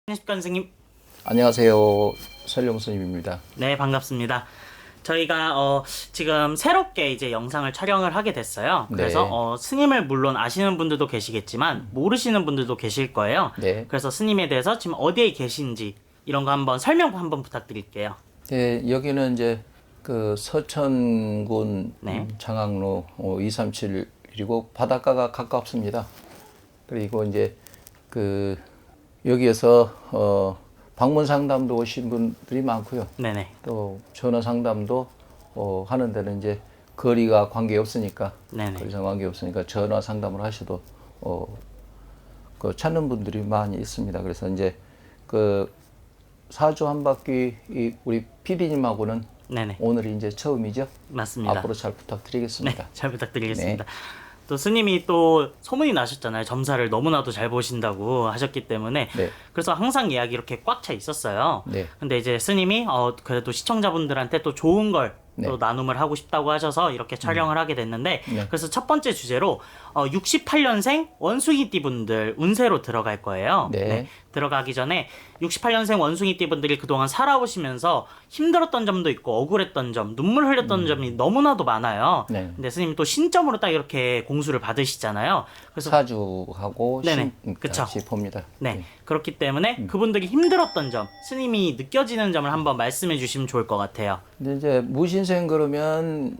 안녕하십니까 선생님. 안녕하세요. 설령 스님입니다. 네, 반갑습니다. 저희가 지금 새롭게 이제 영상을 촬영을 하게 됐어요. 그래서 네. 스님을 물론 아시는 분들도 계시겠지만 모르시는 분들도 계실 거예요. 네. 그래서 스님에 대해서 지금 어디에 계신지 이런 거 한번 설명 한번 부탁드릴게요. 네, 여기는 이제 그 서천군 네. 장학로 237 그리고 바닷가가 가깝습니다. 그리고 이제 그 여기에서 방문 상담도 오신 분들이 많고요. 네네. 또 전화 상담도 하는 데는 이제 거리가 관계 없으니까 네네. 거리상 관계 없으니까 전화 상담을 하셔도 그 찾는 분들이 많이 있습니다. 그래서 이제 그 사주 한 바퀴 우리 PD님하고는 네네. 오늘이 이제 처음이죠. 맞습니다. 앞으로 잘 부탁드리겠습니다. 네, 잘 부탁드리겠습니다. 네. 또 스님이 또 소문이 나셨잖아요. 점사를 너무나도 잘 보신다고 하셨기 때문에. 네. 그래서 항상 예약이 이렇게 꽉 차 있었어요. 네. 근데 이제 스님이 그래도 시청자분들한테 또 좋은 걸 네. 또 나눔을 하고 싶다고 하셔서 이렇게 촬영을 하게 됐는데, 네. 그래서 첫 번째 주제로 68년생 원숭이띠 분들 운세로 들어갈 거예요. 네. 들어가기 전에 68년생 원숭이띠 분들이 그동안 살아오시면서 힘들었던 점도 있고 억울했던 점, 눈물 흘렸던 점이 너무나도 많아요. 네. 근데 스님이 또 신점으로 딱 이렇게 공수를 받으시잖아요. 그래서 사주하고 네네. 신 그쵸. 같이 봅니다. 네. 그렇기 때문에 그분들이 힘들었던 점, 스님이 느껴지는 점을 한번 말씀해 주시면 좋을 것 같아요. 근데 이제 무신생 그러면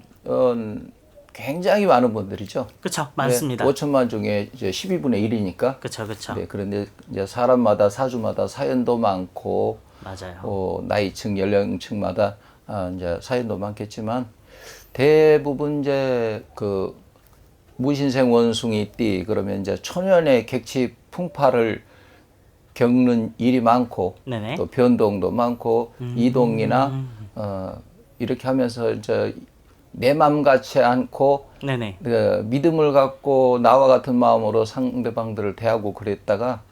굉장히 많은 분들이죠. 그쵸, 많습니다. 5천만 중에 이제 12분의 1이니까. 그쵸, 그쵸. 네, 그런데 이제 사람마다 사주마다 사연도 많고, 맞아요. 나이층, 연령층마다 이제 사연도 많겠지만 대부분 이제 그 무신생 원숭이띠 그러면 이제 초년의 객치 풍파를 겪는 일이 많고 네네. 또 변동도 많고 이동이나 이렇게 하면서 이제 내 맘 같지 않고 네네. 그 믿음을 갖고 나와 같은 마음으로 상대방들을 대하고 그랬다가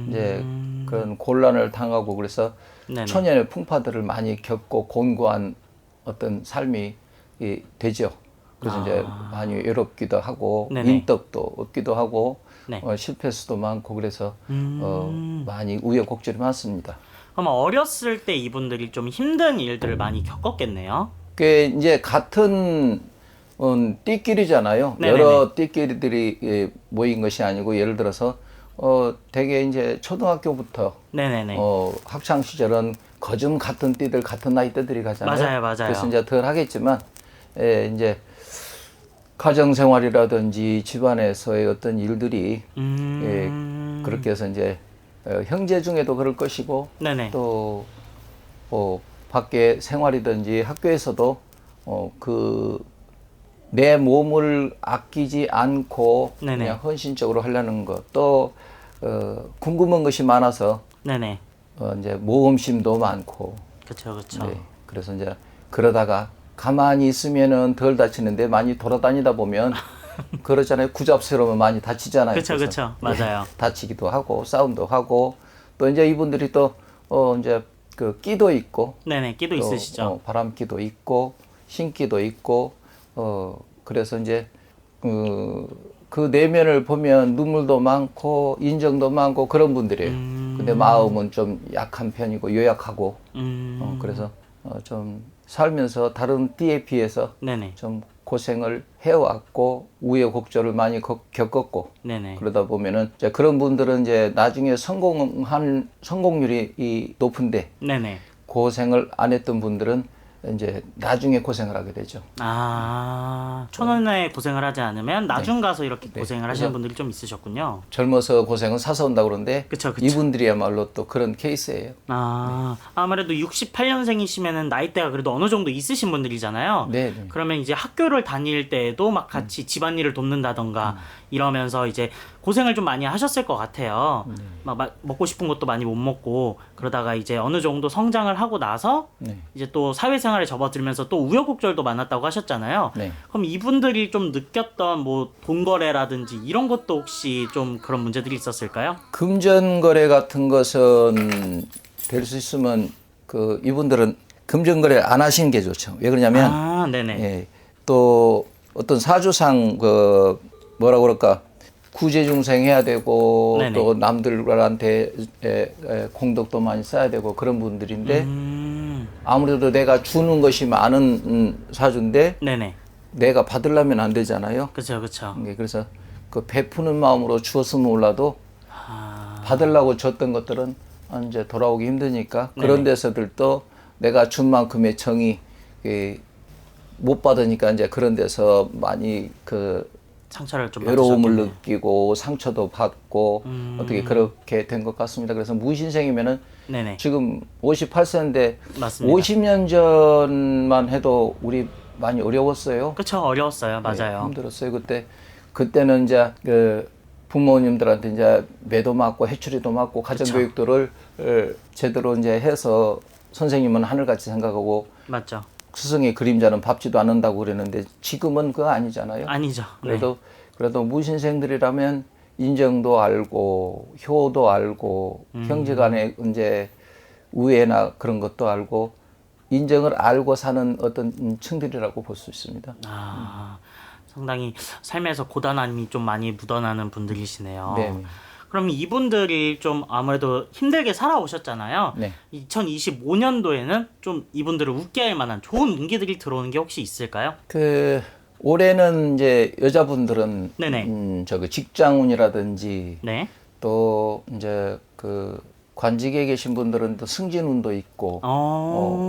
이제 그런 곤란을 당하고 그래서 네네. 초년의 풍파들을 많이 겪고 곤고한 어떤 삶이 되죠. 그래서 이제 많이 외롭기도 하고 네네. 인덕도 없기도 하고 네. 실패 수도 많고 그래서 많이 우여곡절이 많습니다. 그럼 어렸을 때 이분들이 좀 힘든 일들을 많이 겪었겠네요. 그게 이제 같은 띠끼리잖아요. 네네네. 여러 띠끼리들이 모인 것이 아니고 예를 들어서 되게 이제 초등학교부터 네네네. 학창 시절은 거즘 같은 띠들 같은 나이대들이 가잖아요. 맞아요, 맞아요. 그래서 이제 덜 하겠지만 이제 가정 생활이라든지 집안에서의 어떤 일들이 그렇게 해서 이제 형제 중에도 그럴 것이고 네네. 또 밖에 생활이든지 학교에서도 그 내 몸을 아끼지 않고 네네. 그냥 헌신적으로 하려는 것, 또 궁금한 것이 많아서 네네. 이제 모험심도 많고, 그쵸, 그쵸. 네, 그래서 이제 그러다가 가만히 있으면은 덜 다치는데 많이 돌아다니다 보면 그러잖아요. 구잡스러우면 많이 다치잖아요. 그쵸, 그래서, 그쵸. 맞아요. 다치기도 하고 싸움도 하고 또 이제 이분들이 또 이제 그 끼도 있고 네네. 끼도 또, 있으시죠. 바람기도 있고 신기도 있고 그래서 이제 그 내면을 보면 눈물도 많고 인정도 많고 그런 분들이에요. 근데 마음은 좀 약한 편이고 요약하고 그래서 좀 살면서 다른 띠에 비해서 네네. 좀 고생을 해왔고 우여곡절을 많이 겪었고 네네. 그러다 보면은 이제 그런 분들은 이제 나중에 성공률이 높은데 네네. 고생을 안 했던 분들은 이제 나중에 고생을 하게 되죠. 초년에 고생을 하지 않으면 나중 가서 이렇게 네. 고생을 하시는 분들이 좀 있으셨군요. 젊어서 고생은 사서 온다고 그러는데 그쵸, 그쵸. 이분들이야말로 또 그런 케이스예요. 아무래도 68년생이시면은 나이대가 그래도 어느 정도 있으신 분들이잖아요. 네, 네. 그러면 이제 학교를 다닐 때에도 막 같이 집안일을 돕는다던가 이러면서 이제 고생을 좀 많이 하셨을 것 같아요. 막 먹고 싶은 것도 많이 못 먹고 그러다가 이제 어느 정도 성장을 하고 나서 네. 이제 또 사회생활에 접어들면서 또 우여곡절도 많았다고 하셨잖아요. 네. 그럼 이분들이 좀 느꼈던 뭐 돈거래라든지 이런 것도 혹시 좀 그런 문제들이 있었을까요? 금전거래 같은 것은 될 수 있으면 그 이분들은 금전거래 안 하시는 게 좋죠. 왜 그러냐면 네네. 또 어떤 사주상 그 뭐라 그럴까 구제중생 해야 되고 네네. 또 남들한테 공덕도 많이 써야 되고 그런 분들인데 아무래도 내가 주는 것이 많은 사주인데 네네. 내가 받으려면 안 되잖아요. 그쵸, 그쵸. 그래서 그 베푸는 마음으로 주었으면 몰라도 아, 받으려고 줬던 것들은 이제 돌아오기 힘드니까 네네. 그런 데서들도 내가 준 만큼의 정이 못 받으니까 이제 그런 데서 많이 그 상처를 좀 외로움을 받으셨겠네요. 느끼고 상처도 받고 어떻게 그렇게 된 것 같습니다. 그래서 무신생이면은 네네. 지금 58세인데 맞습니다. 50년 전만 해도 우리 많이 어려웠어요. 그쵸, 어려웠어요. 네, 맞아요. 힘들었어요. 그때는 이제 그 부모님들한테 이제 매도 맞고 해추리도 맞고 가정교육들을 제대로 이제 해서 선생님은 하늘같이 생각하고 맞죠. 스승의 그림자는 밟지도 않는다고 그랬는데 지금은 그거 아니잖아요. 아니죠. 네. 그래도 무신생들이라면 인정도 알고 효도 알고 형제간의 이제 우애나 그런 것도 알고 인정을 알고 사는 어떤 층들이라고 볼 수 있습니다. 아, 상당히 삶에서 고단함이 좀 많이 묻어나는 분들이시네요. 네. 그럼 이분들이 좀 아무래도 힘들게 살아오셨잖아요. 네. 2025년도에는 좀 이분들을 웃게 할 만한 좋은 운기들이 들어오는 게 혹시 있을까요? 그 올해는 이제 여자분들은 네네. 저기 직장운이라든지 네. 또 이제 그 관직에 계신 분들은 또 승진운도 있고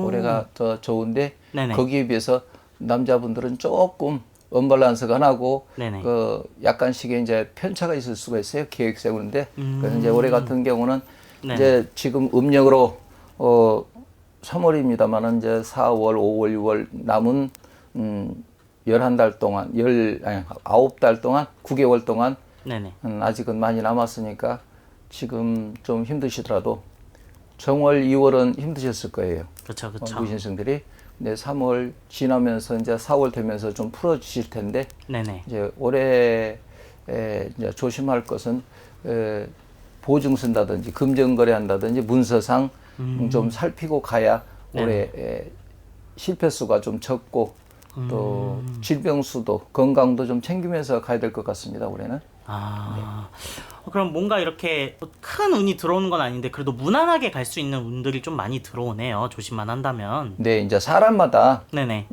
올해가 더 좋은데 네네. 거기에 비해서 남자분들은 조금 언밸런스가 나고 네네. 그 약간씩의 이제 편차가 있을 수가 있어요. 계획 세우는데 그래서 이제 올해 같은 경우는 네네. 이제 지금 음력으로 3월입니다만은 이제 4월, 5월, 6월 남은 11달 동안 9달 동안 9개월 동안 네네. 아직은 많이 남았으니까 지금 좀 힘드시더라도 정월, 2월은 힘드셨을 거예요. 그쵸, 그쵸. 무신생들이. 근데 3월 지나면서 이제 4월 되면서 좀 풀어지실 텐데 네네. 이제 올해 이제 조심할 것은 보증 쓴다든지 금전거래 한다든지 문서상 좀 살피고 가야 올해 실패 수가 좀 적고 또 질병 수도 건강도 좀 챙기면서 가야 될 것 같습니다. 올해는. 아, 그럼 뭔가 이렇게 큰 운이 들어오는 건 아닌데 그래도 무난하게 갈 수 있는 운들이 좀 많이 들어오네요. 조심만 한다면. 네, 이제 사람마다 네네.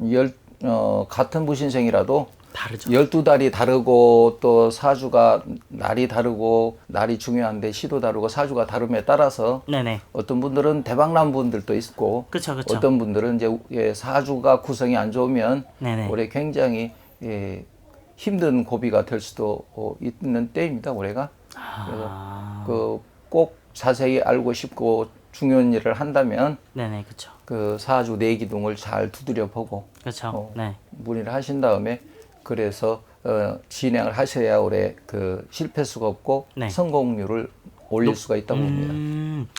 같은 무신생이라도 다르죠. 12달이 다르고 또 사주가 날이 다르고 날이 중요한데 시도 다르고 사주가 다름에 따라서 네네. 어떤 분들은 대박난 분들도 있고 그쵸, 그쵸. 어떤 분들은 이제 사주가 구성이 안 좋으면 네네. 올해 굉장히 힘든 고비가 될 수도 있는 때입니다. 올해가. 그래서 그 꼭 자세히 알고 싶고 중요한 일을 한다면 네네, 그쵸. 그 사주 내기둥을 잘 두드려 보고 그쵸. 네. 문의를 하신 다음에 그래서 진행을 하셔야 올해 그 실패 수가 없고 네. 성공률을 올릴 수가 있다고 봅니다.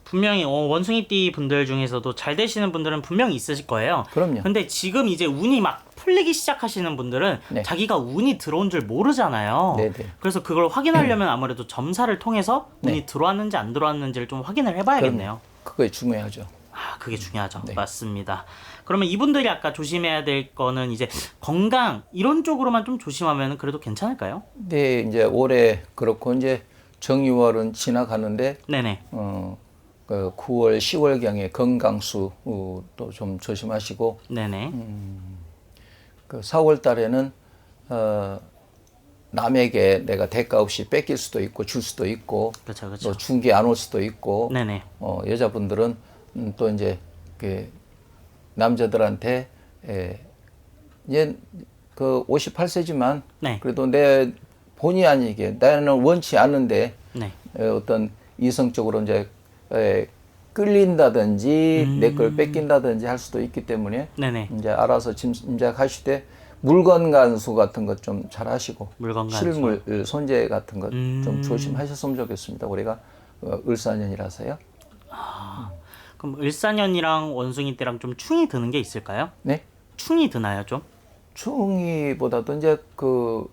분명히 원숭이띠 분들 중에서도 잘 되시는 분들은 분명히 있으실 거예요. 그럼요. 근데 지금 이제 운이 막 풀리기 시작하시는 분들은 네. 자기가 운이 들어온 줄 모르잖아요. 네네. 그래서 그걸 확인하려면 아무래도 점사를 통해서 운이 네. 들어왔는지 안 들어왔는지를 좀 확인을 해봐야겠네요. 그거에 중요하죠. 아, 그게 중요하죠. 네. 맞습니다. 그러면 이분들이 아까 조심해야 될 거는 이제 건강 이런 쪽으로만 좀 조심하면 그래도 괜찮을까요? 네, 이제 올해 그렇고 이제 정유월은 지나가는데 네네. 그 9월, 10월경에 건강수 또 좀 조심하시고 네네. 그 4월 달에는 남에게 내가 대가 없이 뺏길 수도 있고 줄 수도 있고 그렇죠, 그렇죠. 또 중개 안 올 수도 있고 네네. 여자분들은 또 이제 그 남자들한테 이제 그 58세지만 네. 그래도 내 본의 아니게 나는 원치 않는데 네. 어떤 이성적으로 이제 끌린다든지 내 걸 뺏긴다든지 할 수도 있기 때문에 네네. 이제 알아서 짐작하시되 물건 간수 같은 것 좀 잘 하시고 물건 간수. 실물 손재 같은 것 좀 조심하셨으면 좋겠습니다. 우리가 을사년이라서요. 그럼 을사년이랑 원숭이 때랑 좀 충이 드는 게 있을까요? 네. 충이 드나요, 좀? 충이보다도 이제 그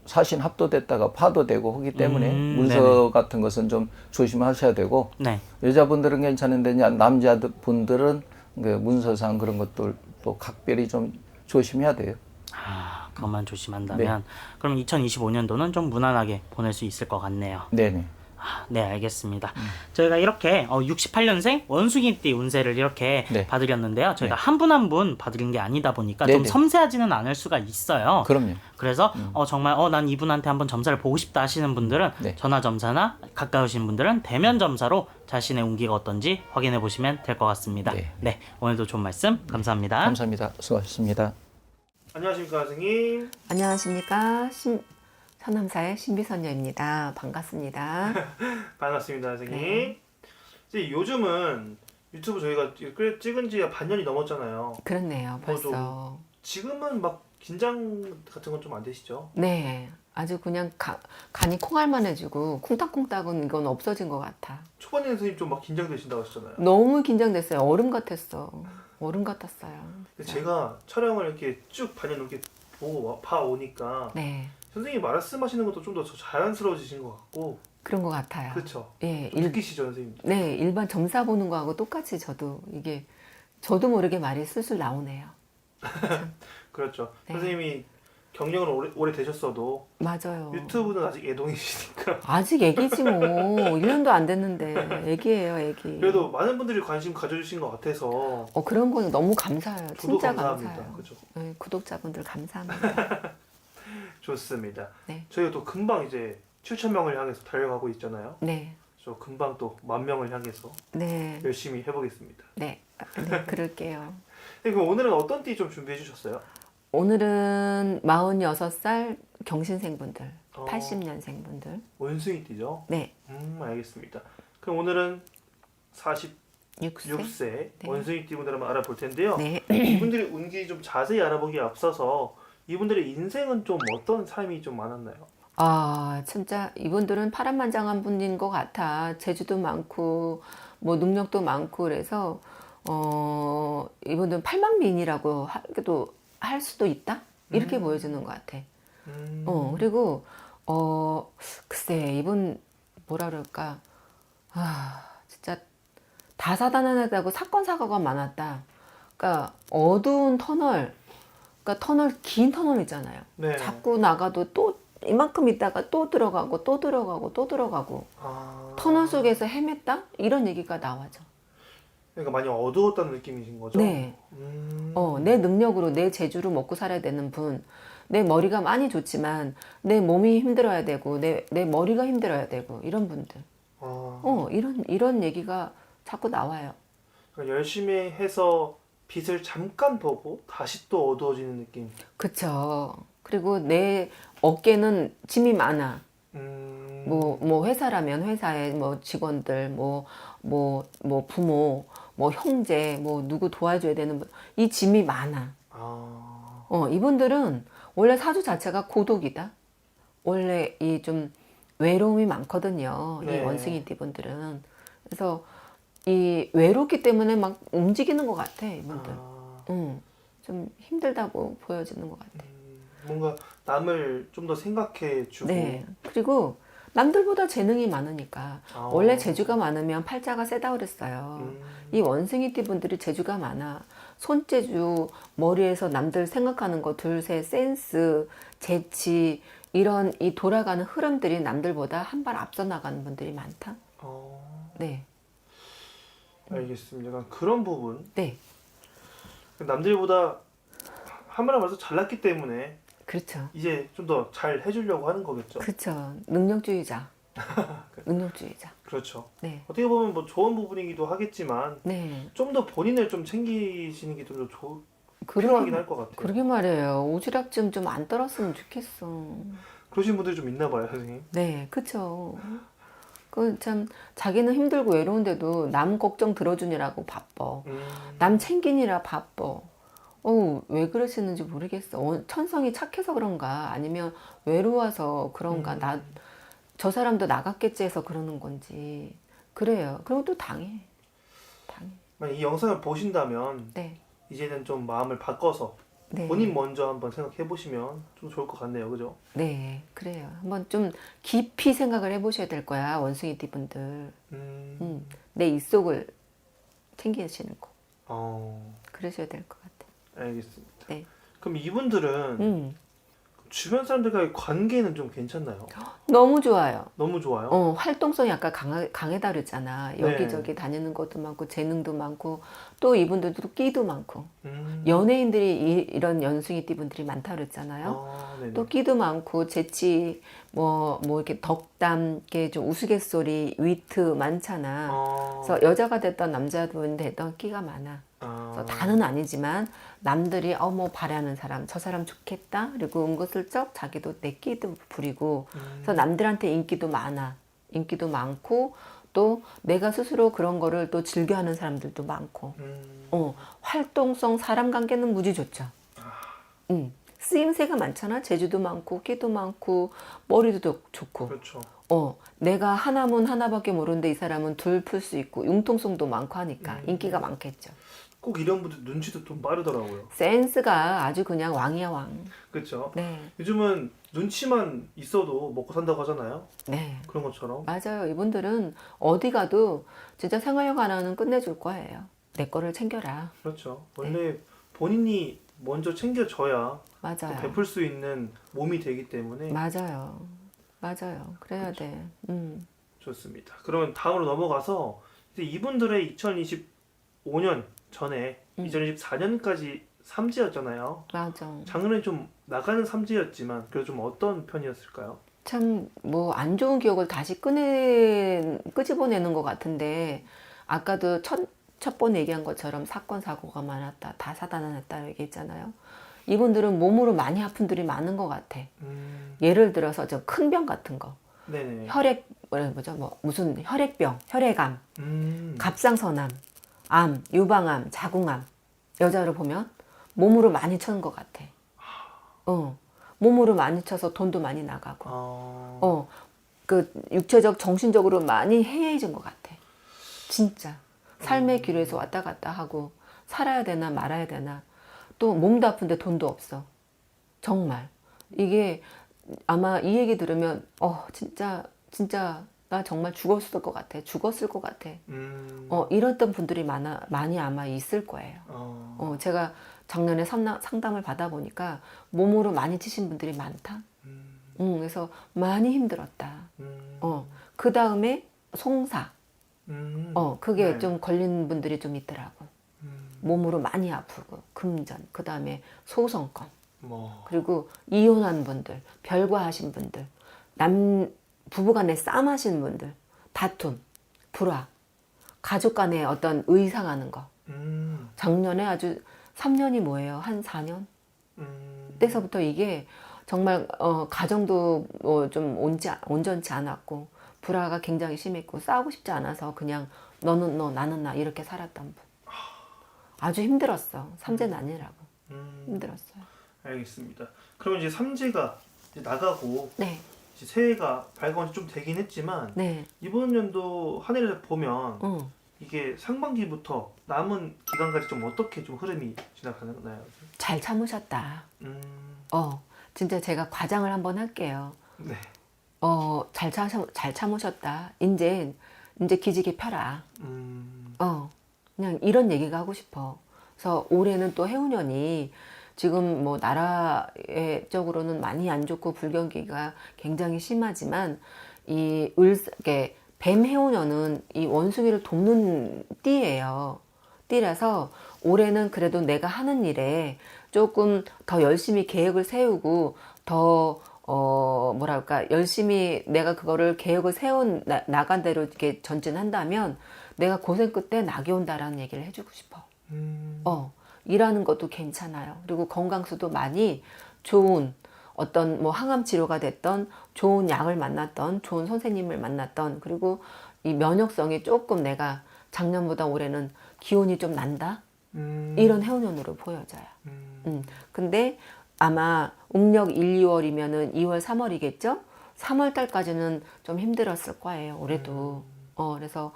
사신 합도됐다가 파도되고 하기 때문에 문서 네네. 같은 것은 좀 조심하셔야 되고 네. 여자분들은 괜찮은데 이제 남자분들은 그 문서상 그런 것들 또 각별히 좀 조심해야 돼요. 아, 그것만 조심한다면 그럼 2025년도는 좀 무난하게 보낼 수 있을 것 같네요. 네네. 네, 알겠습니다. 저희가 이렇게 68년생 원숭이띠 운세를 이렇게 네. 봐드렸는데요. 저희가 한 분 한 분 봐드린 게 아니다 보니까 좀 네네. 섬세하지는 않을 수가 있어요. 그럼요. 그래서 정말 난 이분한테 한번 점사를 보고 싶다 하시는 분들은 네. 전화 점사나 가까우신 분들은 대면 점사로 자신의 운기가 어떤지 확인해 보시면 될 것 같습니다. 네. 네, 오늘도 좋은 말씀 감사합니다. 감사합니다. 수고하셨습니다. 안녕하십니까 선생님. 안녕하십니까. 서남사의 신비선녀입니다. 반갑습니다. 반갑습니다 선생님. 네. 이제 요즘은 유튜브 저희가 찍은 지 반년이 넘었잖아요. 그렇네요. 벌써. 지금은 막 긴장 같은 건 좀 안 되시죠? 네. 아주 그냥 간이 콩알만해지고 쿵닥쿵닥은 이건 없어진 것 같아. 초반에 선생님 좀 막 긴장되신다고 하셨잖아요. 너무 긴장됐어요. 얼음 같았어. 얼음 같았어요. 근데 제가 촬영을 이렇게 쭉 반년 넘게 봐오니까 네. 선생님 말씀하시는 것도 좀 더 자연스러워지신 것 같고 그런 것 같아요. 그렇죠? 예. 느끼시죠 선생님? 네. 일반 점사 보는 거하고 똑같이 저도 모르게 말이 술술 나오네요. 그렇죠. 네. 선생님이 경력은 오래 되셨어도 맞아요. 유튜브는 아직 애동이시니까 아직 애기지 뭐. 1년도 안 됐는데. 애기예요, 애기. 그래도 많은 분들이 관심 가져주신 것 같아서 그런 거는 너무 감사해요. 구독 진짜 감사합니다. 감사해요. 그죠? 네, 구독자분들 감사합니다. 좋습니다. 네. 저희가 또 금방 이제 7,000명을 향해서 달려가고 있잖아요. 네, 저 금방 또 10,000명을 향해서 네, 열심히 해보겠습니다. 네, 네, 그럴게요. 네, 그럼 오늘은 어떤 띠 좀 준비해 주셨어요? 오늘은 46살 경신생분들, 어. 80년생분들. 원숭이 띠죠? 네, 알겠습니다. 그럼 오늘은 46세 6세. 네. 원숭이 띠 분들 한번 알아볼 텐데요. 네, 이분들의 운기 좀 자세히 알아보기에 앞서서 이분들의 인생은 좀 어떤 삶이 좀 많았나요? 진짜 이분들은 파란만장한 분인 것 같아. 재주도 많고, 뭐 능력도 많고, 그래서, 이분들은 팔방미인이라고 하기도 할 수도 있다? 이렇게 보여주는 것 같아. 그리고, 글쎄, 이분, 뭐라 그럴까. 진짜 다사다난하다고 사건, 사고가 많았다. 그러니까 어두운 터널, 긴 터널 있잖아요. 네. 자꾸 나가도 또 이만큼 있다가 또 들어가고 또 들어가고 또 들어가고 터널 속에서 헤맸다? 이런 얘기가 나와죠. 그러니까 많이 어두웠다는 느낌이신 거죠? 네. 내 능력으로 내 재주로 먹고 살아야 되는 분, 내 머리가 많이 좋지만 내 몸이 힘들어야 되고 내 머리가 힘들어야 되고 이런 분들. 이런 얘기가 자꾸 나와요. 그러니까 열심히 해서 빛을 잠깐 보고 다시 또 어두워지는 느낌. 그쵸. 그리고 내 어깨는 짐이 많아. 뭐 회사라면 회사에 뭐 직원들, 뭐 부모, 뭐 형제, 뭐 누구 도와줘야 되는 분, 이 짐이 많아. 이분들은 원래 사주 자체가 고독이다. 원래 이 좀 외로움이 많거든요. 네. 이 원숭이띠 분들은. 그래서 이 외롭기 때문에 막 움직이는 것 같아, 이분들. 좀 힘들다고 보여지는 것 같아. 뭔가 남을 좀 더 생각해 주고. 네. 그리고 남들보다 재능이 많으니까. 원래 재주가 많으면 팔자가 세다 그랬어요. 이 원숭이띠 분들이 재주가 많아. 손재주, 머리에서 남들 생각하는 거, 둘셋, 센스, 재치, 이런 이 돌아가는 흐름들이 남들보다 한 발 앞서 나가는 분들이 많다. 네. 알겠습니다. 그러니까 그런 부분. 네. 남들보다 한말 말해서 잘났기 때문에 그렇죠. 이제 좀 더 잘 해주려고 하는 거겠죠. 그렇죠. 능력주의자. 능력주의자. 그렇죠. 네. 어떻게 보면 뭐 좋은 부분이기도 하겠지만 네. 좀 더 본인을 좀 챙기시는 게 좀 더 필요하긴 할 것 같아요. 그러게 말이에요. 오지랖 좀 안 떨었으면 좋겠어. 그러신 분들이 좀 있나 봐요, 선생님. 네, 그쵸. 그 참 자기는 힘들고 외로운데도 남 걱정 들어주느라고 바빠. 남 챙기느라 바빠. 왜 그러시는지 모르겠어. 천성이 착해서 그런가? 아니면 외로워서 그런가? 저 사람도 나갔겠지 해서 그러는 건지. 그래요. 그리고 또 당해. 만약 이 영상을 보신다면 네. 이제는 좀 마음을 바꿔서 네. 본인 먼저 한번 생각해 보시면 좀 좋을 것 같네요, 그죠? 네, 그래요. 한번 좀 깊이 생각을 해보셔야 될 거야, 원숭이띠 분들. 내 입속을 챙기시는 거. 그러셔야 될 것 같아요. 알겠습니다. 네. 그럼 이분들은 주변 사람들과의 관계는 좀 괜찮나요? 너무 좋아요. 너무 좋아요. 활동성이 아까 강하다 그랬잖아. 네. 여기저기 다니는 것도 많고 재능도 많고 또 이분들도 끼도 많고 음. 연예인들이 이런 연승이띠 분들이 많다 그랬잖아요. 네네. 또 끼도 많고 재치 뭐 이렇게 덕담, 이렇게 좀 우스갯소리, 위트 많잖아. 그래서 여자가 됐던 남자분 됐던 끼가 많아. 그래서 다는 아니지만 남들이 뭐 바라는 사람 저 사람 좋겠다 그리고 은근슬쩍 자기도 내 끼도 부리고 그래서 남들한테 인기도 많고 또 내가 스스로 그런 거를 또 즐겨하는 사람들도 많고 활동성 사람 관계는 무지 좋죠. 쓰임새가 많잖아. 재주도 많고 끼도 많고 머리도 좋고 그렇죠. 내가 하나면 하나밖에 모르는데 이 사람은 둘 풀 수 있고 융통성도 많고 하니까 인기가 많겠죠. 꼭 이런 분들 눈치도 좀 빠르더라고요. 센스가 아주 그냥 왕이야 왕. 그렇죠. 네, 요즘은 눈치만 있어도 먹고 산다고 하잖아요. 네, 그런 것처럼. 맞아요. 이분들은 어디 가도 진짜 생활력 하나는 끝내줄 거예요. 내 거를 챙겨라. 그렇죠. 원래 본인이 먼저 챙겨줘야 또 맞아요. 베풀 수 있는 몸이 되기 때문에 맞아요. 그래야 돼. 좋습니다. 그러면 다음으로 넘어가서 이제 이분들의 2025년 전에 2024년까지 삼지였잖아요. 맞아. 작년에 좀 나가는 삼지였지만 그래도 좀 어떤 편이었을까요? 참 뭐 안 좋은 기억을 다시 끄집어내는 것 같은데 아까도 첫 번 얘기한 것처럼 사건 사고가 많았다 다사다난했다 얘기했잖아요. 이분들은 몸으로 많이 아픈 분들이 많은 것 같아. 예를 들어서 저 큰 병 같은 거 네네. 무슨 혈액병 혈액암 음. 갑상선암 암 유방암 자궁암 여자로 보면 몸으로 많이 쳤는 것 같아. 몸으로 많이 쳐서 돈도 많이 나가고 그 육체적 정신적으로 많이 해이해진 것 같아. 진짜 삶의 길에서 왔다 갔다 하고 살아야 되나 말아야 되나 또 몸도 아픈데 돈도 없어. 정말 이게 아마 이 얘기 들으면 진짜 나 정말 죽었을 것 같아. 이랬던 분들이 많이 아마 있을 거예요. 제가 작년에 상담을 받아보니까 몸으로 많이 치신 분들이 많다. 그래서 많이 힘들었다. 그 다음에 송사. 그게 네. 좀 걸린 분들이 좀 있더라고. 몸으로 많이 아프고, 금전, 그 다음에 소송권. 그리고 이혼한 분들, 별과하신 분들, 부부간에 싸움하신 분들, 다툼, 불화, 가족 간에 어떤 의상하는 거. 작년에 아주 3년이 뭐예요? 한 4년? 때서부터 이게 정말 가정도 좀 온전치 않았고 불화가 굉장히 심했고 싸우고 싶지 않아서 그냥 너는 너 나는 나 이렇게 살았던 분. 아주 힘들었어. 삼재는 아니라고. 힘들었어요. 알겠습니다. 그럼 이제 삼재가 이제 나가고 네. 이제 새해가 밝아온 지 좀 되긴 했지만 네. 이번 연도 한 해를 보면 이게 상반기부터 남은 기간까지 좀 어떻게 좀 흐름이 지나가나요? 잘 참으셨다. 진짜 제가 과장을 한번 할게요. 네. 잘 참으셨다. 이제 기지개 펴라. 그냥 이런 얘기가 하고 싶어. 그래서 올해는 또 해운년이 지금 뭐 나라적으로는 많이 안 좋고 불경기가 굉장히 심하지만 이게 뱀 해운년은 이 원숭이를 돕는 띠예요. 띠라서 올해는 그래도 내가 하는 일에 조금 더 열심히 계획을 세우고 더 열심히 내가 그거를 계획을 나간 대로 이렇게 전진한다면 내가 고생 끝에 낙이 온다라는 얘기를 해주고 싶어. 일하는 것도 괜찮아요. 그리고 건강수도 많이 좋은 어떤 뭐 항암 치료가 됐던 좋은 약을 만났던 좋은 선생님을 만났던 그리고 이 면역성이 조금 내가 작년보다 올해는 기운이 좀 난다. 이런 해운년으로 보여져요. 근데 아마 음력 1, 2월이면은 2월, 3월이겠죠? 3월 달까지는 좀 힘들었을 거예요. 올해도. 그래서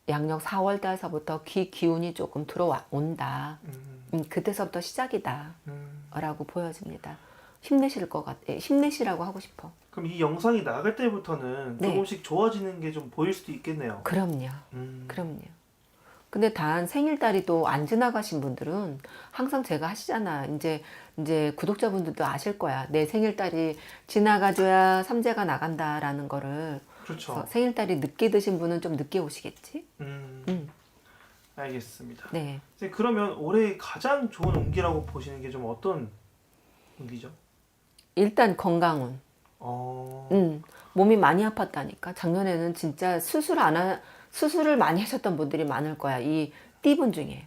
양력 4월 달서부터 기운이 조금 들어온다. 그때서부터 시작이다. 라고 보여집니다. 힘내시라고 하고 싶어. 그럼 이 영상이 나갈 때부터는 네. 조금씩 좋아지는 게 좀 보일 수도 있겠네요. 그럼요. 근데 단 생일달이 또 안 지나가신 분들은 항상 제가 하시잖아. 이제 구독자분들도 아실 거야. 내 생일달이 지나가줘야 삼재가 나간다라는 거를. 그렇죠. 그래서 생일달이 늦게 드신 분은 좀 늦게 오시겠지? 알겠습니다. 네. 선생님, 그러면 올해 가장 좋은 운기라고 보시는 게 좀 어떤 운기죠? 일단 건강운. 몸이 많이 아팠다니까. 작년에는 진짜 수술을 많이 하셨던 분들이 많을 거야. 이 띠분 중에.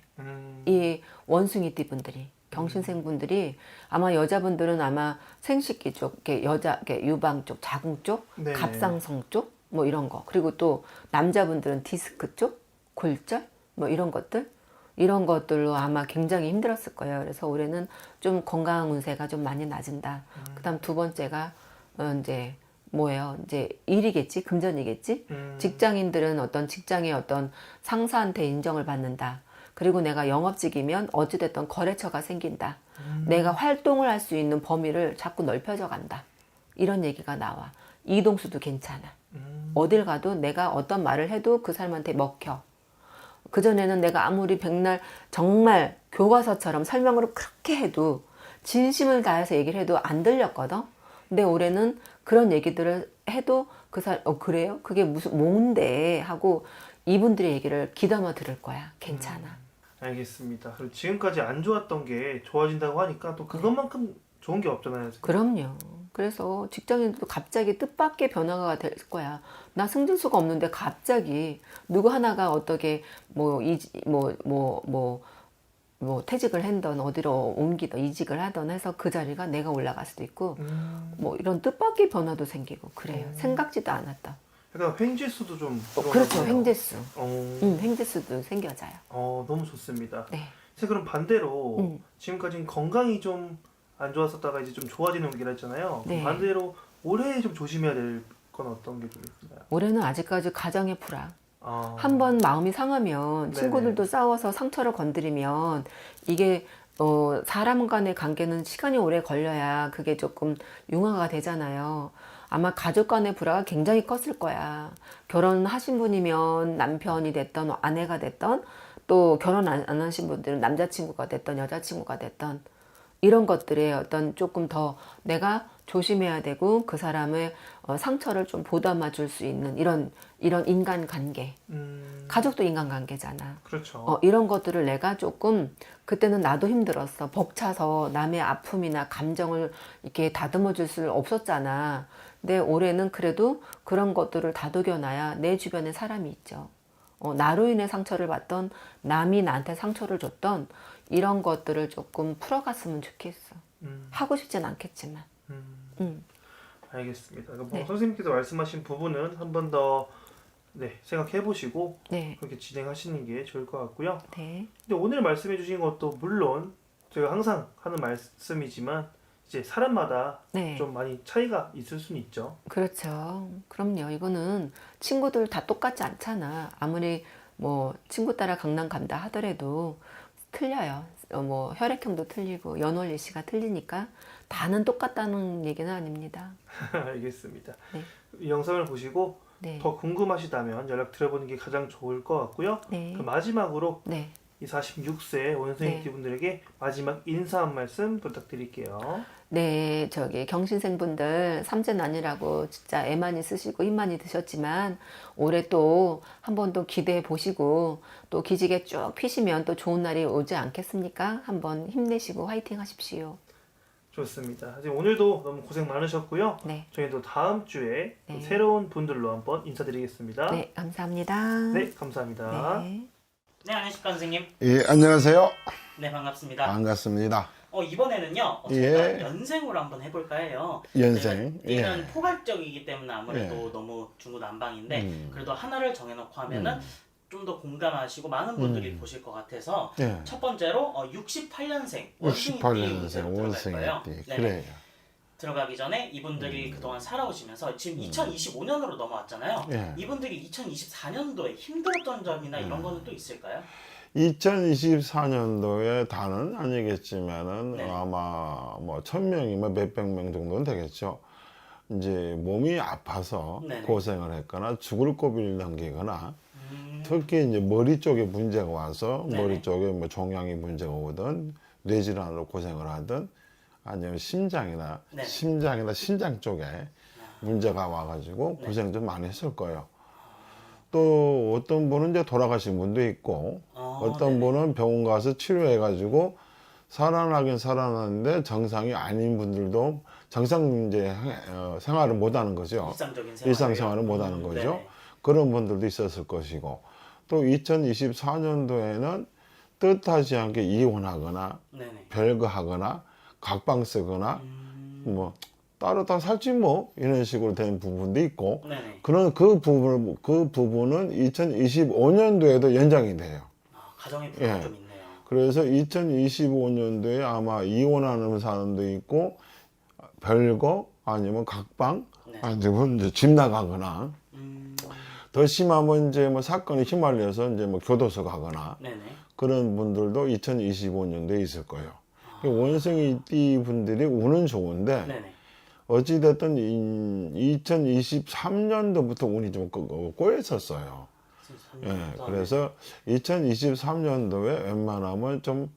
이 원숭이 띠분들이. 경신생 분들이 아마 여자분들은 아마 생식기 쪽, 이렇게 이렇게 유방 쪽, 자궁 쪽, 네네. 갑상선 쪽, 뭐 이런 거. 그리고 또 남자분들은 디스크 쪽, 골절, 뭐 이런 것들. 이런 것들로 아마 굉장히 힘들었을 거예요. 그래서 올해는 좀 건강 운세가 좀 많이 낮은다. 그다음 두 번째가 이제 뭐예요? 이제 일이겠지, 금전이겠지. 직장인들은 어떤 직장의 어떤 상사한테 인정을 받는다. 그리고 내가 영업직이면 어찌됐든 거래처가 생긴다. 내가 활동을 할 수 있는 범위를 자꾸 넓혀져 간다. 이런 얘기가 나와. 이동수도 괜찮아. 어딜 가도 내가 어떤 말을 해도 그 사람한테 먹혀. 그전에는 내가 아무리 백날 정말 교과서처럼 설명을 그렇게 해도 진심을 다해서 얘기를 해도 안 들렸거든. 근데 올해는 그런 얘기들을 해도 그 사람 그래요? 그게 뭔데? 하고 이분들의 얘기를 귀담아 들을 거야. 괜찮아. 알겠습니다. 그리고 지금까지 안 좋았던 게 좋아진다고 하니까 또 그것만큼 좋은 게 없잖아요. 선생님. 그럼요. 그래서 직장인들도 갑자기 뜻밖의 변화가 될 거야. 나 승진수가 없는데 갑자기 누구 하나가 어떻게 퇴직을 한던 어디로 옮기던 이직을 하던 해서 그 자리가 내가 올라갈 수도 있고 뭐 이런 뜻밖의 변화도 생기고 그래요. 생각지도 않았다. 그러니까 횡재수도 좀 그렇죠. 횡재수. 어, 횡재수도 생겨져요. 너무 좋습니다. 네. 선생님, 그럼 반대로 지금까지는 건강이 좀 안 좋았었다가 이제 좀 좋아지는 운기라 했잖아요. 네. 반대로 올해 좀 조심해야 될 건 어떤 게 좀 있나요? 올해는 아직까지 가정의 불화. 한번 마음이 상하면 친구들도 싸워서 상처를 건드리면 이게 사람 간의 관계는 시간이 오래 걸려야 그게 조금 융화가 되잖아요. 아마 가족 간의 불화가 굉장히 컸을 거야. 결혼하신 분이면 남편이 됐던 아내가 됐던 또 결혼 안 하신 분들은 남자친구가 됐던 여자친구가 됐던 이런 것들에 어떤 조금 더 내가 조심해야 되고 그 사람의 상처를 좀 보담아 줄 수 있는 이런 인간관계. 가족도 인간관계잖아. 그렇죠. 이런 것들을 내가 조금 그때는 나도 힘들었어. 벅차서 남의 아픔이나 감정을 이렇게 다듬어 줄 수 없었잖아. 근데 올해는 그래도 그런 것들을 다독여놔야 내 주변에 사람이 있죠. 나로 인해 상처를 받던 남이 나한테 상처를 줬던 이런 것들을 조금 풀어갔으면 좋겠어. 하고 싶진 않겠지만. 알겠습니다. 그러니까 네. 선생님께서 말씀하신 부분은 한 번 더 생각해 보시고 네. 그렇게 진행하시는 게 좋을 것 같고요. 네. 근데 오늘 말씀해 주신 것도 물론 제가 항상 하는 말씀이지만 이제 사람마다 네. 좀 많이 차이가 있을 수는 있죠. 그렇죠. 그럼요. 이거는 친구들 다 똑같지 않잖아. 아무리 뭐 친구 따라 강남 간다 하더라도 틀려요. 뭐 혈액형도 틀리고 연월일시가 틀리니까 다는 똑같다는 얘기는 아닙니다. 알겠습니다. 네. 이 영상을 보시고 네. 더 궁금하시다면 연락 드려보는 게 가장 좋을 것 같고요. 네. 그 마지막으로 네. 이 46세 원생이 네. 분들에게 마지막 인사 한 말씀 부탁드릴게요. 네, 경신생분들 삼재난이라고 진짜 애 많이 쓰시고 힘 많이 드셨지만 올해 또 한 번 더 기대해 보시고 또 기지개 쭉 피시면 또 좋은 날이 오지 않겠습니까? 한번 힘내시고 화이팅 하십시오. 좋습니다. 이제 오늘도 너무 고생 많으셨고요. 네. 저희도 다음 주에 네. 새로운 분들로 한번 인사드리겠습니다. 네, 감사합니다. 네, 감사합니다. 네. 네, 안녕하십니까 선생님. 예, 안녕하세요. 네, 반갑습니다. 반갑습니다. 이번에는요, 예. 저희가 연생으로 한번 해볼까 해요. 연생. 띠는 예. 포괄적이기 때문에 아무래도 예. 너무 중구난방인데 그래도 하나를 정해놓고 하면은 좀 더 공감하시고 많은 분들이 보실 것 같아서 예. 첫 번째로 68년생 68년생 원생이 거예요. 띠. 네. 그래요. 들어가기 전에 이분들이 그동안 살아오시면서 지금 2025년으로 넘어왔잖아요. 예. 이분들이 2024년도에 힘들었던 점이나 이런 거는 또 있을까요? 2024년도에 다는 아니겠지만은 네. 아마 뭐 1000명이면 몇백 명 정도는 되겠죠. 이제 몸이 아파서 네네. 고생을 했거나 죽을 고비를 넘기거나 특히 이제 머리 쪽에 문제가 와서 네네. 머리 쪽에 뭐 종양이 문제가 오든 뇌질환으로 고생을 하든 아니면 심장이나 네네. 심장 쪽에 문제가 와가지고 고생 좀 많이 했을 거예요. 또 어떤 분은 이제 돌아가신 분도 있고 어떤 네네. 분은 병원 가서 치료해가지고 살아나긴 살아났는데 정상이 아닌 분들도 정상 이제 생활을 못하는 거죠. 일상생활을 못하는 거죠. 네네. 그런 분들도 있었을 것이고 또 2024년도에는 뜻하지 않게 이혼하거나 네네. 별거하거나 각방 쓰거나 뭐 따로 다 살지 뭐 이런 식으로 된 부분도 있고 네네. 그런 그 부분은 2025년도에도 연장이 돼요. 가정의 부담이 예. 좀 있네요. 그래서 2025년도에 아마 이혼하는 사람도 있고 별거 아니면 각방 네. 아니면 이제 집 나가거나 더 심하면 이제 뭐 사건에 휘말려서 이제 뭐 교도소 가거나 네네. 그런 분들도 2025년도에 있을 거예요. 원숭이 띠 분들이 운은 좋은데 네네. 어찌됐든 2023년도부터 운이 좀 꼬였었어요. 예, 그래서 2023년도에 웬만하면 좀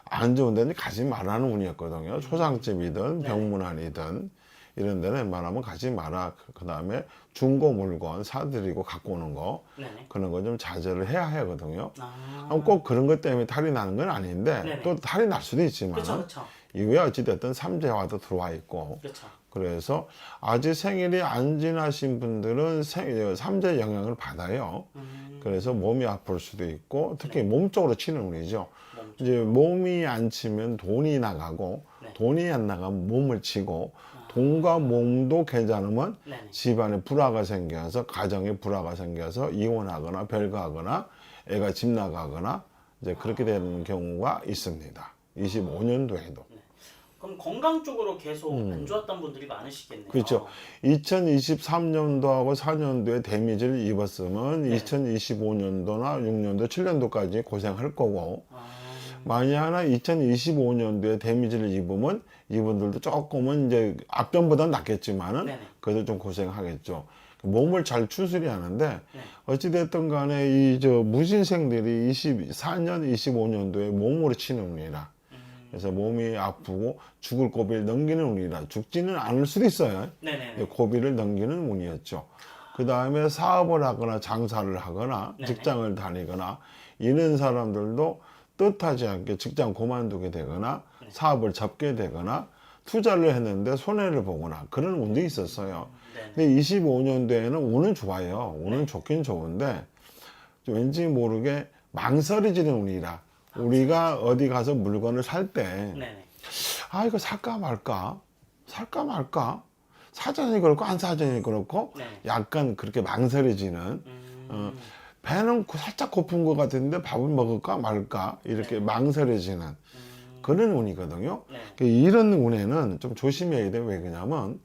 안 좋은 데는 가지 말라는 운이었거든요. 초상집이든 병문안이든 이런 데는 웬만하면 가지 마라. 그 다음에 중고 물건 사들이고 갖고 오는 거 네네. 그런 거 좀 자제를 해야 하거든요. 아. 꼭 그런 것 때문에 탈이 나는 건 아닌데 네네. 또 탈이 날 수도 있지만 그렇죠, 그렇죠, 이후에 어찌됐든 삼재화도 들어와 있고 그렇죠. 그래서 아직 생일이 안 지나신 분들은 삼재 영향을 받아요. 그래서 몸이 아플 수도 있고 특히 몸 쪽으로 치는 운이죠. 몸 이제 몸이 안 치면 돈이 나가고 네. 돈이 안 나가면 몸을 치고 돈과 몸도 괜찮으면 네네. 집안에 불화가 생겨서 가정에 불화가 생겨서 이혼하거나 별거하거나 애가 집 나가거나 이제 그렇게 되는 경우가 있습니다. 25년도에도. 그럼 건강 쪽으로 계속 안 좋았던 분들이 많으시겠네요. 그렇죠. 2023년도하고 4년도에 데미지를 입었으면 네. 2025년도나 6년도, 7년도까지 고생할 거고 아. 만약에 2025년도에 데미지를 입으면 이분들도 조금은 이제 앞전보다는 낫겠지만은 네네. 그래도 좀 고생하겠죠. 몸을 잘 추스리하는데 네. 어찌됐든 간에 이 저 무신생들이 24년, 25년도에 몸으로 치는 운이라 그래서 몸이 아프고 죽을 고비를 넘기는 운이라 죽지는 않을 수도 있어요. 네네네. 고비를 넘기는 운이었죠. 그 다음에 사업을 하거나 장사를 하거나 네네. 직장을 다니거나 이런 사람들도 뜻하지 않게 직장 그만두게 되거나 사업을 접게 되거나 투자를 했는데 손해를 보거나 그런 운도 있었어요. 네네. 근데 25년도에는 운은 좋아요. 운은 좋긴 좋은데 좀 왠지 모르게 망설여지는 운이라 우리가 어디 가서 물건을 살 때 네네. 아 이거 살까 말까 사전이 그렇고 안 사전이 그렇고 네. 약간 그렇게 망설여지는 배는 살짝 고픈 것 같은데 밥을 먹을까 말까 이렇게 망설여지는 그런 운이거든요. 네. 이런 운에는 좀 조심해야 돼요. 왜 그러냐면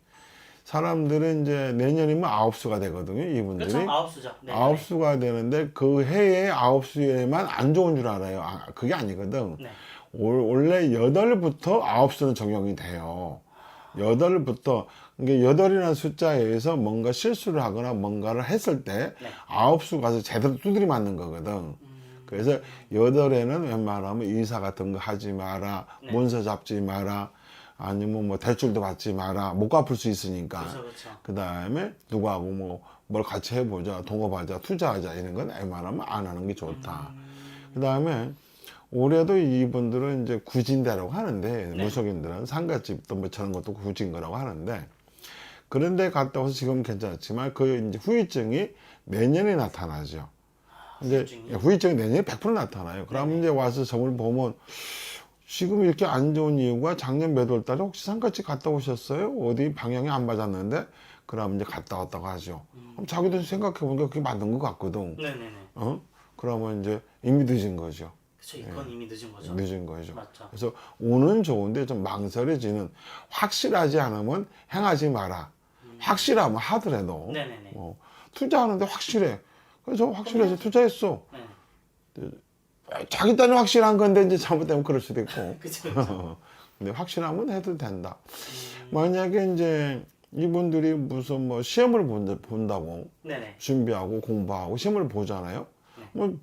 사람들은 이제 내년이면 아홉수가 되거든요. 이분들이 그렇죠. 아홉수죠. 네네네. 아홉수가 되는데 그 해에 아홉수에만 안 좋은 줄 알아요. 그게 아니거든. 네. 원래 8부터 아홉수는 적용이 돼요. 8부터 이게 8이라는 숫자에 의해서 뭔가 실수를 하거나 뭔가를 했을 때 네. 아홉수 가서 제대로 두드리 맞는 거거든. 그래서 8에는 웬만하면 이사 같은 거 하지 마라, 네. 문서 잡지 마라, 아니면 뭐 대출도 받지 마라, 못 갚을 수 있으니까. 그렇죠, 그렇죠. 그 다음에 누구하고 뭘 같이 해보자, 동업하자, 투자하자 이런 건 웬만하면 안 하는 게 좋다. 그 다음에 올해도 이분들은 이제 구진대라고 하는데 무속인들은 상가집도 뭐 저런 것도 구진 거라고 하는데 그런데 갔다 와서 지금 괜찮지만 그 이제 후유증이 내년에 나타나죠. 이제 후유증이 내년에 100% 나타나요. 그러면 이제 와서 점을 보면 지금 이렇게 안 좋은 이유가 작년 몇 월 달에 혹시 상가집 갔다 오셨어요? 어디 방향이 안 맞았는데? 그럼 이제 갔다 왔다고 하죠. 그럼 자기도 생각해 보니까 그게 맞는 것 같거든. 네네네. 그러면 이제 이미 늦은 거죠. 그렇죠. 이건 이미 늦은 거죠. 늦은 거죠. 맞죠. 그래서 운은 좋은데 좀 망설여지는 확실하지 않으면 행하지 마라. 확실하면 하더라도 네네네. 투자하는데 확실해. 그래서 확실해서 투자했어. 네. 자기 딴에 확실한 건데 이제 잘못되면 그럴 수도 있고. 그쵸, 그쵸. 근데 확실하면 해도 된다. 만약에 이제 이분들이 무슨 뭐 시험을 본다고 네네. 준비하고 공부하고 시험을 보잖아요. 네. 뭐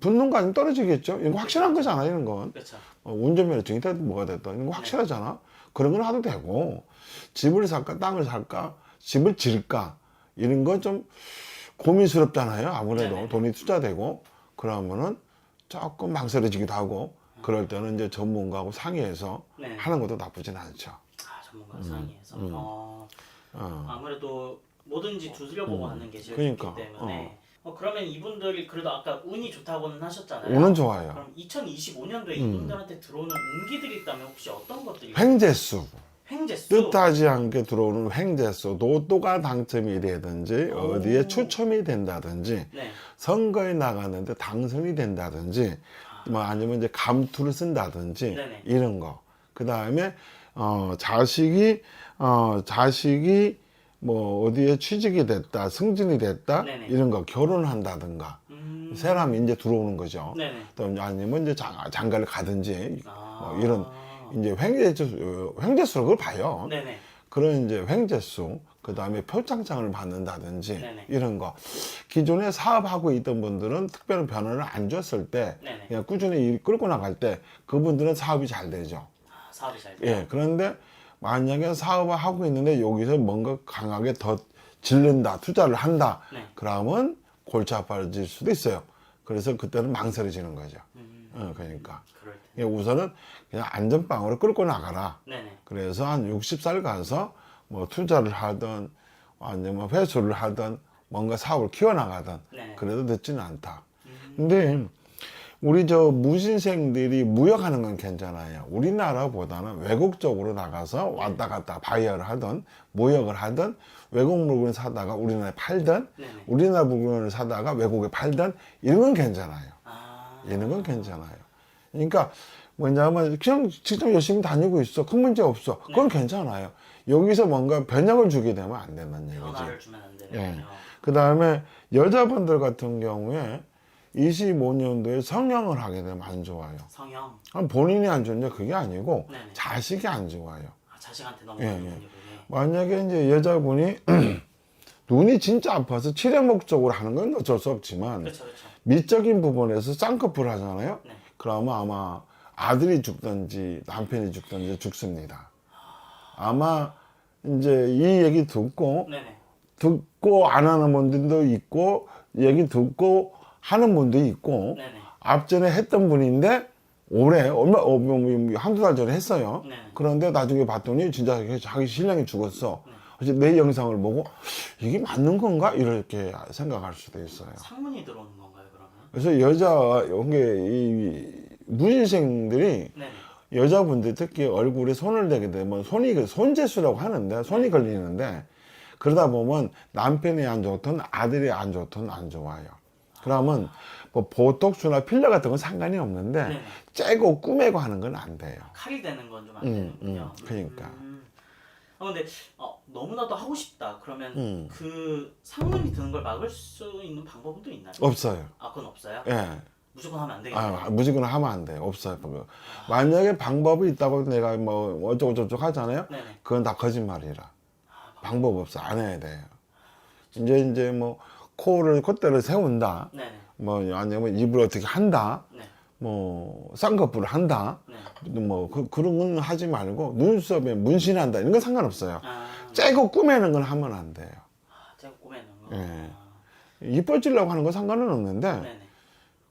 붙는 거 아니면 떨어지겠죠. 이거 확실한 거잖아, 이런 건. 그렇죠. 운전면허증이 됐든 뭐가 됐든 이거 확실하잖아. 그런 건 하도 되고, 집을 살까 땅을 살까 집을 지을까 이런 건 좀 고민스럽잖아요. 아무래도 네네. 돈이 투자되고 그러면은 조금 망설여지기도 하고, 그럴 때는 이제 전문가하고 상의해서 네. 하는 것도 나쁘진 않죠. 아, 전문가 상의해서. 어. 아무래도 뭐든지 두드려보고 하는 게 제일 그러니까, 좋기 때문에. 그러면 이분들이 그래도 아까 운이 좋다고는 하셨잖아요. 운은 좋아요. 그럼 2025년도에 이분들한테 들어오는 운기들이 있다면 혹시 어떤 것들이? 횡재수. 횡재수. 뜻하지 않게 들어오는 횡재수, 로또가 당첨이 되든지 어디에 추첨이 된다든지 네. 선거에 나가는데 당선이 된다든지 뭐 아니면 이제 감투를 쓴다든지 네네. 이런 거. 그 다음에 자식이 뭐 어디에 취직이 됐다, 승진이 됐다 네네. 이런 거, 결혼한다든가 사람이 이제 들어오는 거죠. 네네. 또 아니면 이제 장가를 가든지 뭐 이런 이제 횡재수로 그걸 봐요. 네네. 그런 이제 횡재수, 그 다음에 표창장을 받는다든지 네네. 이런 거. 기존에 사업하고 있던 분들은 특별한 변화를 안 줬을 때 네네. 그냥 꾸준히 일 끌고 나갈 때 그분들은 사업이 잘 되죠. 사업이 잘 돼요. 예. 그런데 만약에 사업을 하고 있는데 여기서 뭔가 강하게 더 질른다, 투자를 한다. 네. 그러면 골치 아파질 수도 있어요. 그래서 그때는 망설여지는 거죠. 그러니까. 그럴 때. 예, 우선은 그냥 안전빵으로 끌고 나가라. 네네. 그래서 한 60살 가서 뭐 투자를 하든 아니면 회수를 하든 뭔가 사업을 키워나가든 네. 그래도 늦지는 않다. 근데 우리 저 무신생들이 무역하는 건 괜찮아요. 우리나라보다는 외국 쪽으로 나가서 왔다 갔다 바이어를 하든 무역을 하든 외국 물건을 사다가 우리나라에 팔든 네네. 우리나라 물건을 사다가 외국에 팔든 이런 건 괜찮아요. 아. 이런 건 괜찮아요. 그러니까 뭐냐면 그냥 직장 열심히 다니고 있어. 큰 문제 없어. 그건 괜찮아요. 여기서 뭔가 변형을 주게 되면 안 된다는 얘기지. 변화를 주면 안 되는군요. 예. 그 다음에 여자분들 같은 경우에 25년도에 성형을 하게 되면 안 좋아요. 성형. 본인이 안 좋냐 그게 아니고 네네. 자식이 안 좋아요. 아, 자식한테 너무 예, 많군요. 예. 그게. 만약에 이제 여자분이 눈이 진짜 아파서 치료 목적으로 하는 건 어쩔 수 없지만 그렇죠, 그렇죠. 미적인 부분에서 쌍꺼풀 하잖아요. 네. 그러면 아마 아들이 죽든지 남편이 죽든지 죽습니다. 아마 이제 이 얘기 듣고 네네. 안 하는 분들도 있고 얘기 듣고 하는 분도 있고 네네. 앞전에 했던 분인데 올해 한두 달 전에 했어요. 네. 그런데 나중에 봤더니 진짜 자기 신랑이 죽었어. 그래서 내 영상을 보고 이게 맞는 건가 이렇게 생각할 수도 있어요. 상문이 들어오는 건가요, 그러면? 그래서 이 무신생들이 네네. 여자분들 특히 얼굴에 손을 대게 되면 손이 손재수라고 하는데 손이 걸리는데 그러다 보면 남편이 안 좋든 아들이 안 좋든 안 좋아요. 그러면 뭐 보톡스나 필러 같은 건 상관이 없는데 네네. 째고 꾸매고 하는 건 안 돼요. 칼이 되는 건 좀 안 되는군요. 그러니까. 근데 너무나도 하고 싶다. 그러면 음. 그 상문이 드는 걸 막을 수 있는 방법은 또 있나요? 없어요. 아, 그건 없어요? 예. 무조건 하면 안 되겠네요. 무조건 하면 안 돼요. 없어요. 그거. 만약에 방법이 있다고 내가 뭐 어쩌고저쩌고 하잖아요. 네네. 그건 다 거짓말이라. 방법 없어. 안 해야 돼요. 이제 뭐 콧대를 세운다. 네네. 뭐 아니면 입을 어떻게 한다. 네. 뭐 쌍꺼풀을 한다. 네. 뭐 그런 건 하지 말고 눈썹에 문신한다. 이런 건 상관없어요. 아, 째고 꾸매는 건 하면 안 돼요. 제가 꼬매는 거. 예. 이뻐지려고 하는 건 상관은 없는데 네네.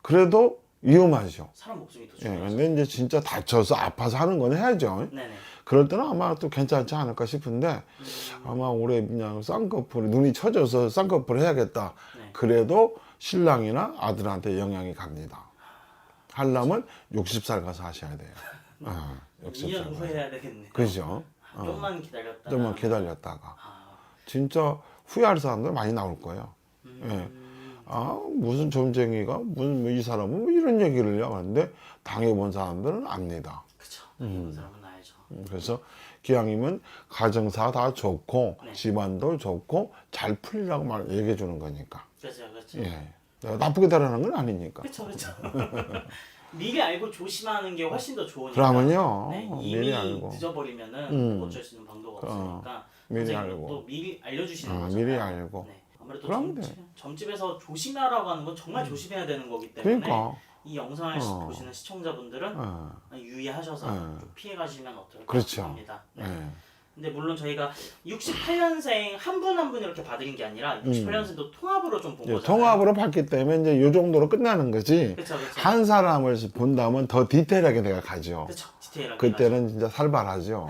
그래도 위험하죠. 사람 목숨이 더 예, 중요하죠. 근데 이제 진짜 다쳐서 아파서 하는 건 해야죠. 네네. 그럴 때는 아마 또 괜찮지 않을까 싶은데 아마 올해 그냥 쌍꺼풀 눈이 처져서 쌍꺼풀 해야겠다. 네. 그래도 신랑이나 아들한테 영향이 갑니다. 하려면 60살 가서 하셔야 돼요. 2년 60살. 후에 해야 되겠네요. 그죠? 좀만 기다렸다가. 좀만 기다렸다가. 아, 진짜 후회할 사람들 많이 나올 거예요. 예. 무슨 점쟁이가 무슨 이 사람은 뭐 이런 얘기를 하는데 당해본 사람들은 압니다. 그쵸. 이 사람은 알죠. 그래서 기왕이면 가정사 다 좋고 네. 집안도 좋고 잘 풀리라고 얘기해 주는 거니까. 그렇죠, 그렇죠. 예. 내가 나쁘게 달하는 건 아니니까. 그렇죠, 그렇죠. 미리 알고 조심하는 게 훨씬 더 좋으니까. 그러면요. 네, 미리 이미 알고. 늦어버리면은 어쩔 수 있는 방도가 없으니까. 미리 선생님도 알고. 또 미리 알려주시는 거죠. 미리 알고. 네. 아무래도 그러면 돼. 점집에서 조심하라고 하는 건 정말 조심해야 되는 거기 때문에 그러니까. 이 영상을 보시는 시청자분들은 유의하셔서 좀 피해 가시면 어떨까 그렇죠. 합니다. 네. 예. 근데 물론 저희가 68년생 한 분 한 분 이렇게 봐드린 게 아니라 68년생도 통합으로 좀 본 이제 거잖아요. 통합으로 봤기 때문에 이제 요 정도로 끝나는 거지. 그쵸, 그쵸. 한 사람을 본다면 더 디테일하게 내가 가죠. 그쵸, 디테일하게 그때는 진짜 살벌하죠.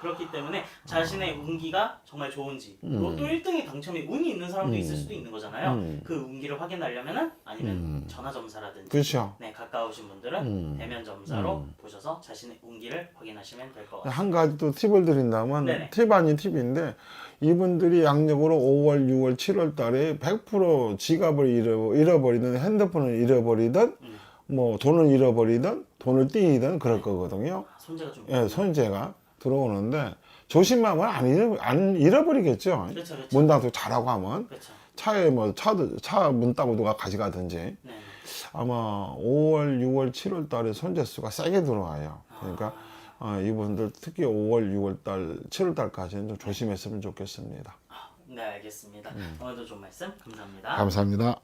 그렇기 때문에 자신의 운기가 정말 좋은지 로또 1등이 당첨이 운이 있는 사람도 있을 수도 있는 거잖아요. 그 운기를 확인하려면은 아니면 전화점사라든지 그렇죠. 네, 가까우신 분들은 대면 점사로 보셔서 자신의 운기를 확인하시면 될 것 같습니다. 한 가지 또 팁을 드린다면 네네. 팁 아닌 팁인데 이분들이 양력으로 5월, 6월, 7월 달에 100% 지갑을 잃어버리든 핸드폰을 잃어버리든 뭐 돈을 잃어버리든 돈을 띄이든 그럴 거거든요. 손재가 좀 예, 손재가 들어오는데 조심하면 안 잃어버리겠죠. 그렇죠, 그렇죠. 문 닫고 자라고 하면 그렇죠. 차에 뭐 차 문 따고 누가 가져가든지 네. 아마 5월, 6월, 7월 달에 손재수가 세게 들어와요. 그러니까 이분들 특히 5월, 6월 달, 7월 달까지는 좀 조심했으면 좋겠습니다. 네, 알겠습니다. 오늘도 좀 말씀 감사합니다. 감사합니다.